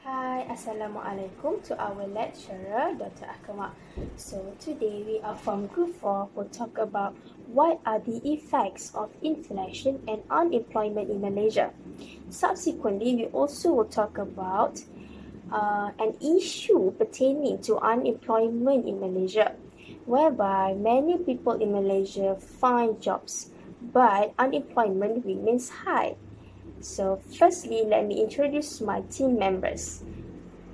Hi, Assalamualaikum to our lecturer, Dr. Akmal. So today we are from Group 4 will talk about what are the effects of inflation and unemployment in Malaysia. Subsequently, we also will talk about an issue pertaining to unemployment in Malaysia, whereby many people in Malaysia find jobs, but unemployment remains high. So firstly, let me introduce my team members.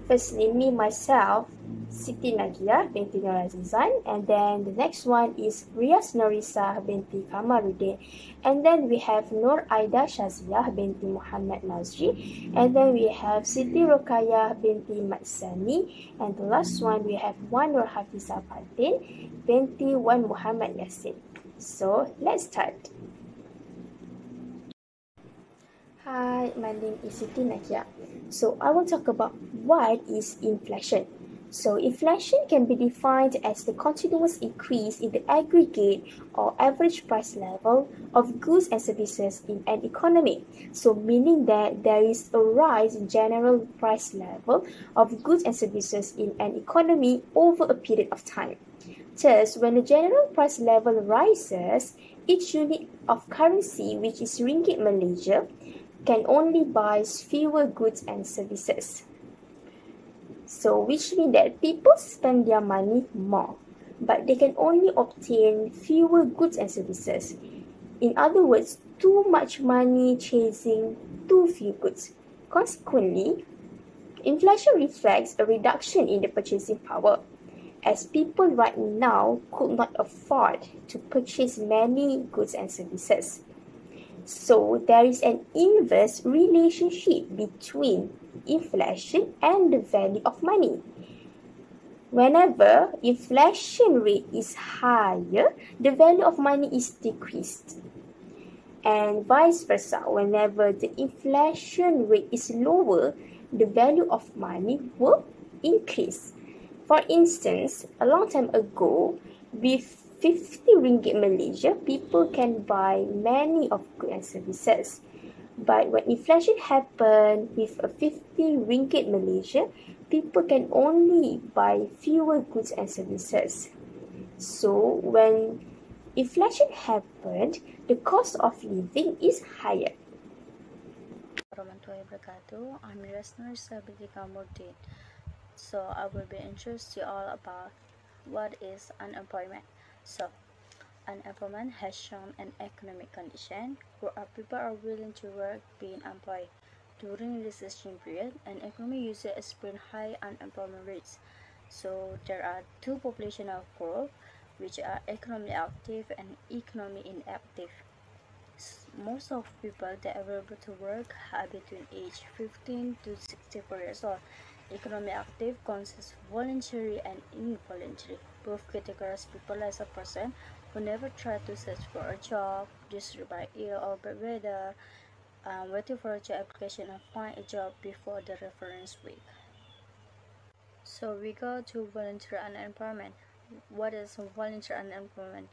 Firstly, me, myself, SITI NAQIYAH binti NORAZIZAN, and then the next one is RIAS NORISAH binti KAMARUDIN, and then we have AIDA SYAZIYAH binti Muhammad NAZRI, and then we have SITI ROQAYYAH binti SANI, and the last one we have NURHAFIZAH FATIN binti Muhammad YASIN. So let's start. Hi, my name is Siti NAQIYAH. So I will talk about what is inflation. So inflation can be defined as the continuous increase in the aggregate or average price level of goods and services in an economy. So meaning that there is a rise in general price level of goods and services in an economy over a period of time. Thus, when the general price level rises, each unit of currency, which is Ringgit Malaysia, can only buy fewer goods and services. So, which means that people spend their money more, but they can only obtain fewer goods and services. In other words, too much money chasing too few goods. Consequently, inflation reflects a reduction in the purchasing power, as people right now could not afford to purchase many goods and services. So, there is an inverse relationship between inflation and the value of money. Whenever inflation rate is higher, the value of money is decreased. And vice versa, whenever the inflation rate is lower, the value of money will increase. For instance, a long time ago, with 50 ringgit Malaysia, people can buy many of goods and services. But when inflation happened with a 50 ringgit Malaysia, people can only buy fewer goods and services. So when inflation happened, the cost of living is higher. Warahmatullahi wabarakatuh. I'm NORISAH binti KAMARUDIN. So I will be introducing you all about what is unemployment. So, unemployment has shown an economic condition where people are willing to work being employed. During the recession period, an economy usually experiences high unemployment rates. So, there are two population groups, which are economically active and economically inactive. Most of people that are able to work are between age 15 to 64 years old. Economically active consists voluntary and involuntary. Both categories people as a person who never tried to search for a job, just by ill or bad weather, waiting for a job application and find a job before the reference week. So we go to voluntary unemployment. What is voluntary unemployment?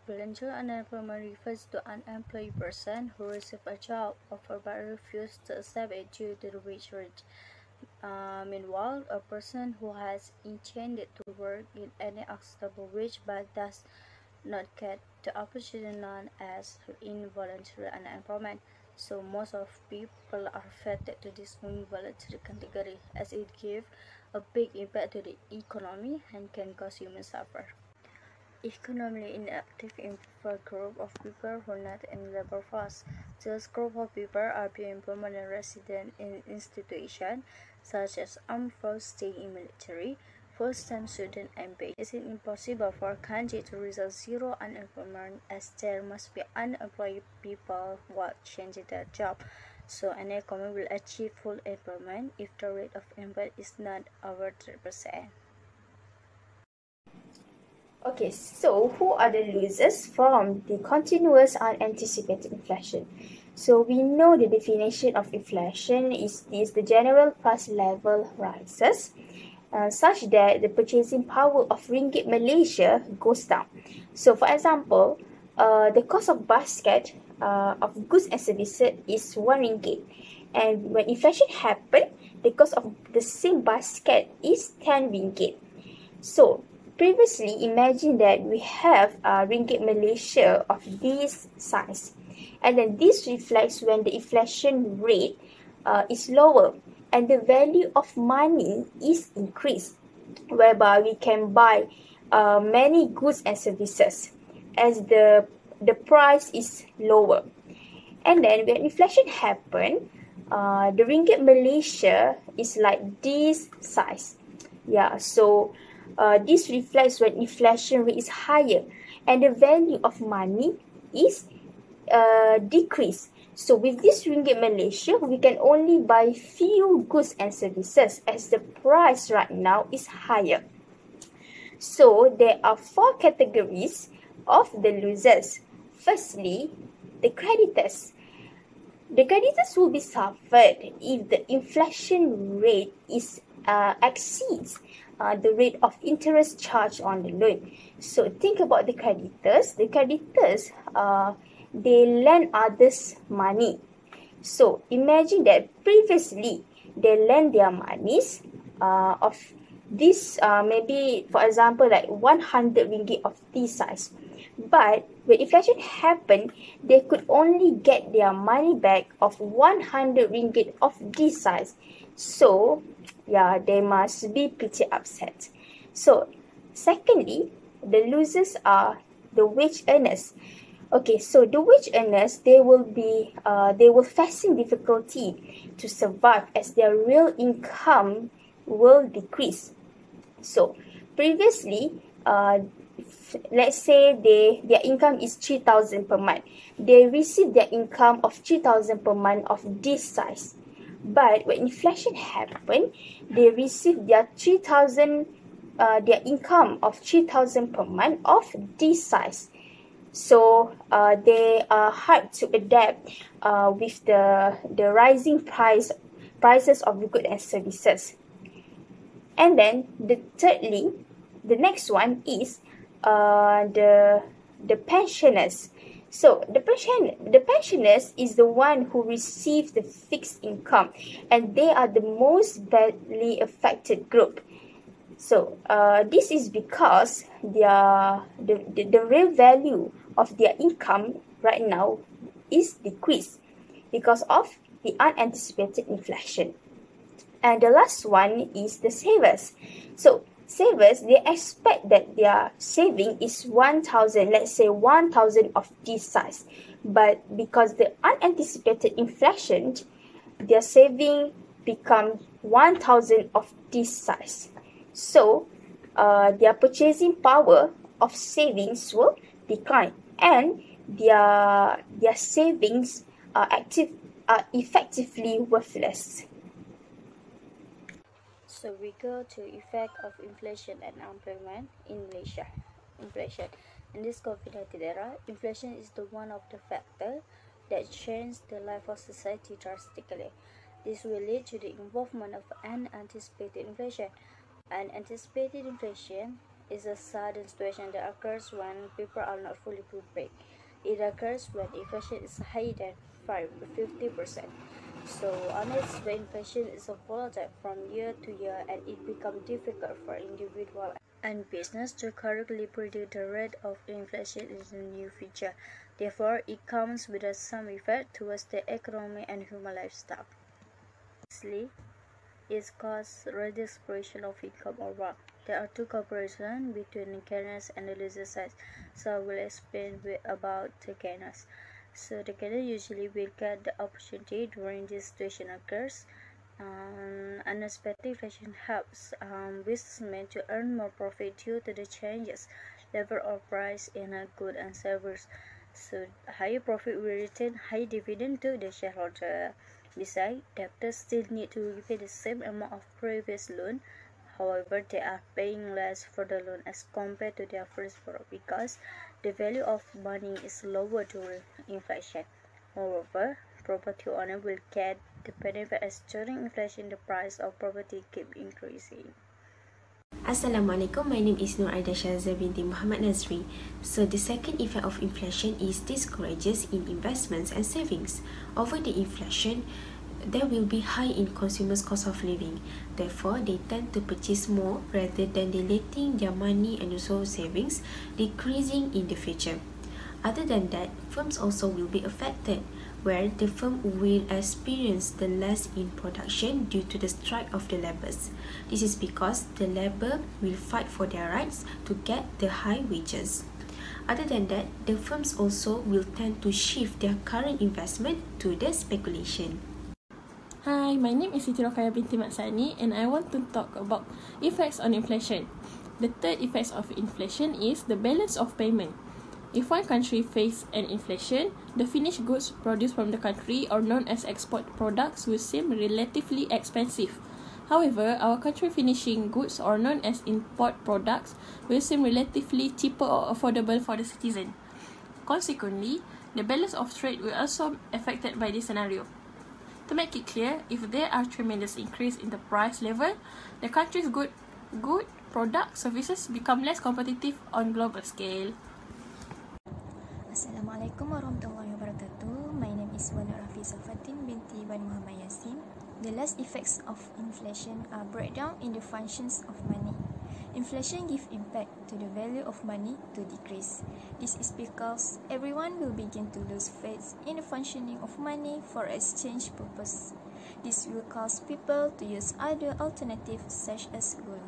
Voluntary unemployment refers to an unemployed person who receives a job offer but refuses to accept it due to the wage rate. Meanwhile, a person who has intended to work in any acceptable wage but does not get the opportunity known as involuntary unemployment. So most of people are affected to this involuntary category, as it gives a big impact to the economy and can cause human suffer. Economically inactive involve a group of people who are not in labor force. This group of people are being permanent resident in institutions such as armed forces, staying in military, first-time student, and base. It is impossible for a country to result zero unemployment, as there must be unemployed people while changing their job. So an economy will achieve full employment if the rate of employment is not over 3%. Okay, so who are the losers from the continuous unanticipated inflation? So we know the definition of inflation is the general price level rises such that the purchasing power of Ringgit Malaysia goes down. So for example, the cost of basket of goods and services is 1 ringgit, and when inflation happens, the cost of the same basket is 10 ringgit. So previously, imagine that we have ringgit Malaysia of this size, and then this reflects when the inflation rate is lower and the value of money is increased, whereby we can buy many goods and services as the price is lower. And then when inflation happen, the ringgit Malaysia is like this size. Yeah, so this reflects when inflation rate is higher and the value of money is decreased. So with this ringgit Malaysia, we can only buy few goods and services as the price right now is higher. So there are 4 categories of the losers. Firstly, the creditors. The creditors will be suffered if the inflation rate is exceeds the rate of interest charged on the loan. So think about the creditors. The creditors, they lend others money. So imagine that previously they lend their monies of this maybe, for example, like 100 ringgit of this size. But when inflation happened, they could only get their money back of 100 ringgit of this size. So yeah, they must be pretty upset. So secondly, the losers are the wage earners. Okay, so the wage earners, they will facing difficulty to survive as their real income will decrease. So previously, let's say their income is 3,000 per month. They receive their income of 3,000 per month of this size. But when inflation happened, they receive their 3,000, their income of 3,000 per month of this size. So they are hard to adapt with the rising prices of goods and services. And then the next one is the pensioners. So the pensioners is the one who receive the fixed income, and they are the most badly affected group. So this is because the real value of their income right now is decreased because of the unanticipated inflation. And the last one is the savers. So savers, they expect that their saving is 1,000, let's say 1,000 of this size. But because the unanticipated inflation, their saving become 1,000 of this size. So their purchasing power of savings will decline, and their savings are effectively worthless. So we go to effect of inflation and unemployment in Malaysia. Inflation. In this COVID-19 era, inflation is the one of the factors that change the life of society drastically. This will lead to the involvement of unanticipated inflation. Unanticipated inflation is a sudden situation that occurs when people are not fully prepared. It occurs when inflation is higher than 50%. So unanticipated inflation is volatile from year to year, and it becomes difficult for individual and business to correctly predict the rate of inflation in the near future. Therefore, it comes with some effect towards the economy and human lifestyle. Firstly, it causes redistribution of income or wealth. There are two comparisons between the gainers and the loser sides, so I will explain about the gainers. So the gainer usually will get the opportunity during this situation occurs. Unexpected inflation helps businessmen to earn more profit due to the changes level of price in goods and services. So higher profit will return high dividend to the shareholder. Besides, debtors still need to repay the same amount of previous loan. However, they are paying less for the loan as compared to their first borrow because the value of money is lower during inflation. Moreover, property owner will get the benefit as during inflation the price of property keep increasing. Assalamualaikum, my name is SYAZIYAH binti Muhammad NAZRI. So the second effect of inflation is discourages in investments and savings. Over the inflation, there will be high in consumers' cost of living. Therefore, they tend to purchase more rather than they letting their money and also savings decreasing in the future. Other than that, firms also will be affected, where the firm will experience the loss in production due to the strike of the laborers. This is because the labor will fight for their rights to get the high wages. Other than that, the firms also will tend to shift their current investment to the speculation. Hi, my name is ROQAYYAH binti SANI and I want to talk about effects on inflation. The third effect of inflation is the balance of payment. If one country faces an inflation, the finished goods produced from the country or known as export products will seem relatively expensive. However, our country finishing goods or known as import products will seem relatively cheaper or affordable for the citizen. Consequently, the balance of trade will also be affected by this scenario. To make it clear, if there are tremendous increase in the price level, the country's good product services become less competitive on global scale. Assalamualaikum warahmatullahi wabarakatuh. My name is NURHAFIZAH FATIN binti Muhammad YASIN. The last effects of inflation are breakdown in the functions of money. Inflation gives impact to the value of money to decrease. This is because everyone will begin to lose faith in the functioning of money for exchange purpose. This will cause people to use other alternatives such as gold.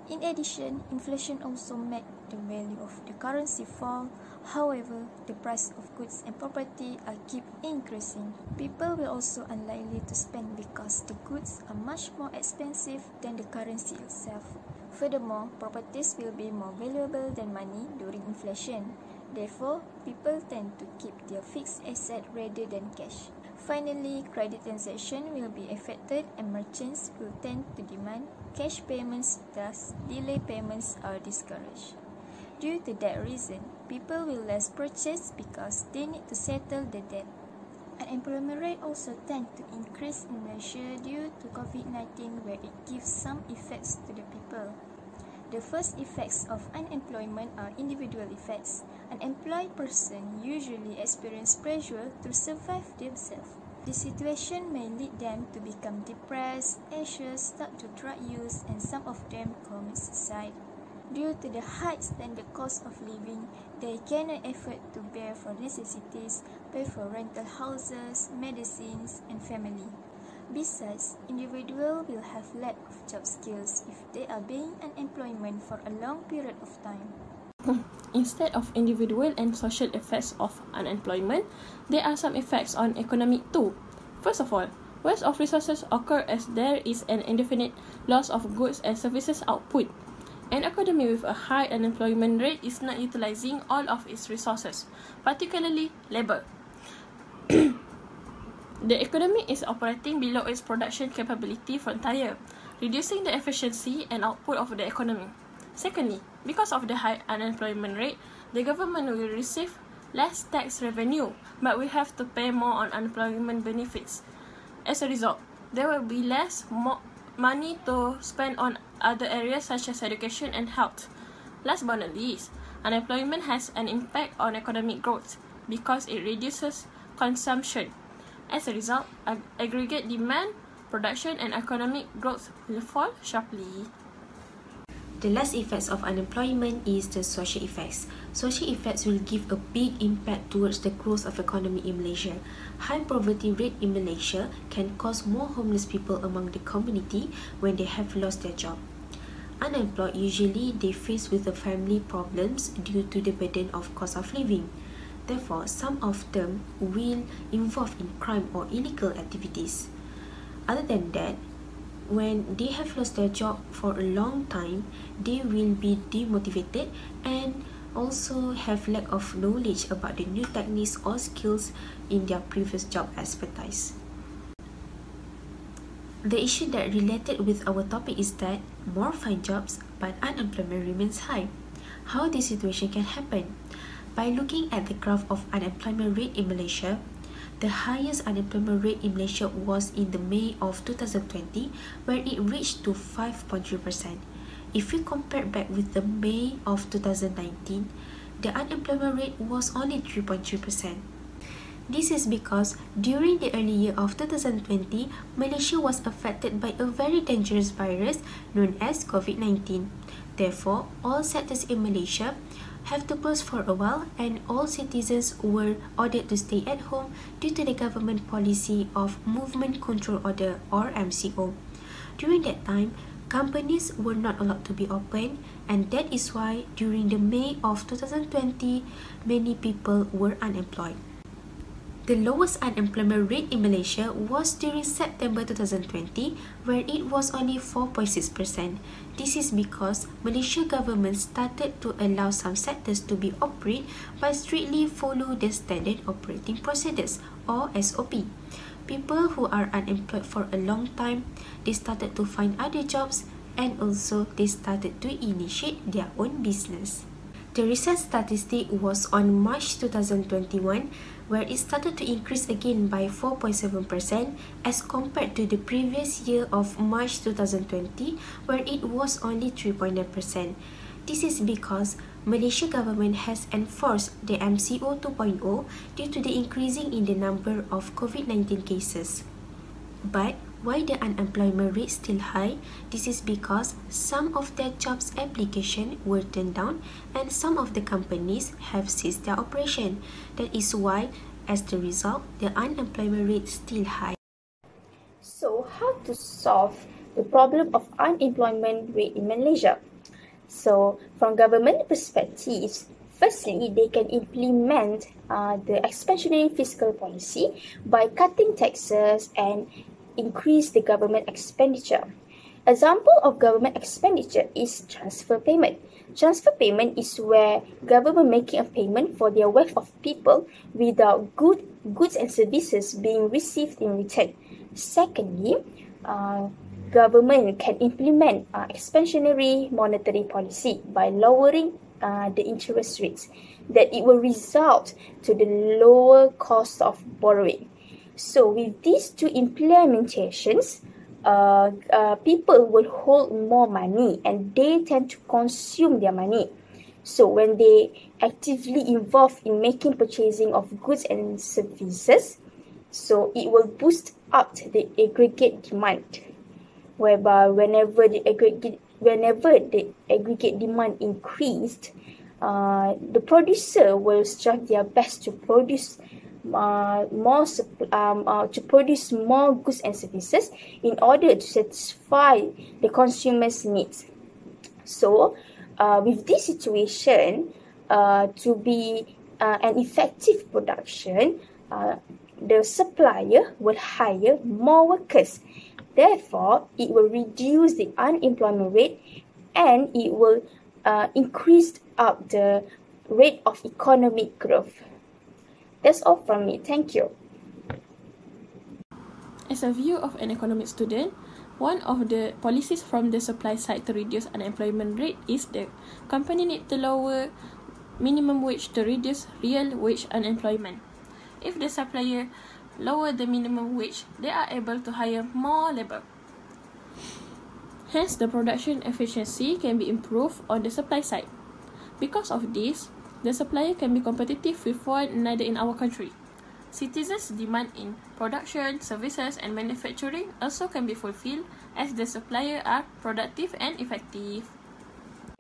In addition, inflation also makes the value of the currency fall. However, the price of goods and property are keep increasing. People will also unlikely to spend because the goods are much more expensive than the currency itself. Furthermore, properties will be more valuable than money during inflation. Therefore, people tend to keep their fixed asset rather than cash. Finally, credit transaction will be affected and merchants will tend to demand cash payments, thus delay payments are discouraged. Due to that reason, people will less purchase because they need to settle the debt. Unemployment rate also tend to increase in Malaysia due to COVID-19, where it gives some effects to the people. The first effects of unemployment are individual effects. An employed person usually experience pressure to survive themselves. This situation may lead them to become depressed, anxious, start to drug use, and some of them commit suicide. Due to the high standard cost of living, they cannot afford to bear for necessities, pay for rental houses, medicines, and family. Besides, individuals will have lack of job skills if they are being unemployment for a long period of time. Instead of individual and social effects of unemployment, there are some effects on economic too. First of all, waste of resources occur as there is an indefinite loss of goods and services output. An economy with a high unemployment rate is not utilizing all of its resources, particularly labor. The economy is operating below its production capability frontier, reducing the efficiency and output of the economy. Secondly, because of the high unemployment rate, the government will receive less tax revenue, but will have to pay more on unemployment benefits. As a result, there will be less money to spend on other areas such as education and health. Last but not least, unemployment has an impact on economic growth because it reduces consumption. As a result, aggregate demand, production, and economic growth will fall sharply. The last effects of unemployment is the social effects. Social effects will give a big impact towards the growth of economy in Malaysia. High poverty rate in Malaysia can cause more homeless people among the community when they have lost their job. Unemployed usually they face with the family problems due to the burden of cost of living. Therefore, some of them will involve in crime or illegal activities. Other than that, when they have lost their job for a long time, they will be demotivated and also have lack of knowledge about the new techniques or skills in their previous job expertise. The issue that related with our topic is that more find jobs but unemployment remains high. How this situation can happen? By looking at the graph of unemployment rate in Malaysia, the highest unemployment rate in Malaysia was in the May of 2020, where it reached to 5.3%. If we compare back with the May of 2019, the unemployment rate was only 3.3%. This is because during the early year of 2020, Malaysia was affected by a very dangerous virus known as COVID-19. Therefore, all sectors in Malaysia have to close for a while, and all citizens were ordered to stay at home due to the government policy of Movement Control Order or MCO. During that time, companies were not allowed to be open, and that is why during the May of 2020, many people were unemployed. The lowest unemployment rate in Malaysia was during September 2020, where it was only 4.6%. This is because Malaysia government started to allow some sectors to be operate by strictly follow the standard operating procedures or SOP. People who are unemployed for a long time, they started to find other jobs, and also they started to initiate their own business. The recent statistic was on March 2021, where it started to increase again by 4.7% as compared to the previous year of March 2020, where it was only 3.9%. This is because Malaysia government has enforced the MCO 2.0 due to the increasing in the number of COVID-19 cases. But why the unemployment rate still high? This is because some of their jobs application were turned down, and some of the companies have ceased their operation. That is why, as the result, the unemployment rate still high. So, how to solve the problem of unemployment rate in Malaysia? So, from government perspectives, firstly, they can implement the expansionary fiscal policy by cutting taxes and increase the government expenditure. Example of government expenditure is transfer payment. Transfer payment is where government making a payment for their wealth of people without goods and services being received in return. Secondly, government can implement expansionary monetary policy by lowering the interest rates, that it will result to the lower cost of borrowing. So with these two implementations, people will hold more money and they tend to consume their money. So when they actively involve in making purchasing of goods and services, so it will boost up the aggregate demand, whereby whenever the aggregate demand increased, the producer will strive their best to produce more goods and services in order to satisfy the consumer's needs. So, with this situation, to be an effective production, the supplier will hire more workers. Therefore, it will reduce the unemployment rate and it will increase up the rate of economic growth. That's all from me. Thank you. As a view of an economic student, one of the policies from the supply side to reduce unemployment rate is the company need to lower minimum wage to reduce real wage unemployment. If the supplier lower the minimum wage, they are able to hire more labor. Hence, the production efficiency can be improved on the supply side. Because of this, the supplier can be competitive with one another in our country. Citizens' demand in production, services and manufacturing also can be fulfilled as the supplier are productive and effective.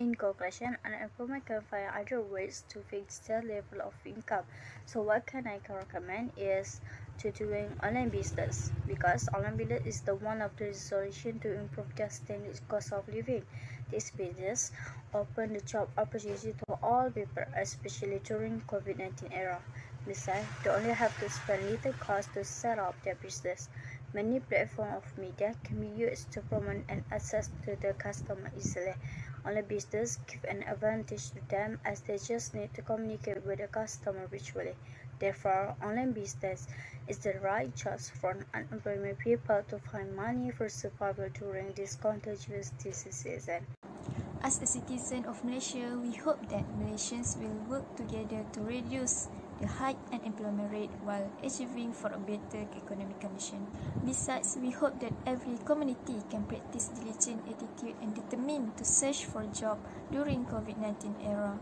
In conclusion, unemployment can find other ways to fix their level of income. So what can I recommend is to doing online business, because online business is the one of the solution to improve their standard cost of living. This business open the job opportunity to all people, especially during COVID-19 era. Besides, they only have to spend little cost to set up their business. Many platforms of media can be used to promote and access to the customer easily. Online business give an advantage to them as they just need to communicate with the customer virtually. Therefore, online business is the right choice for unemployed people to find money for survival during this contagious disease season. As a citizen of Malaysia, we hope that Malaysians will work together to reduce the high unemployment rate while achieving for a better economic condition. Besides, we hope that every community can practice diligent attitude and determined to search for a job during COVID-19 era.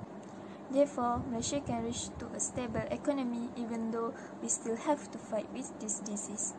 Therefore, Malaysia can reach to a stable economy even though we still have to fight with this disease.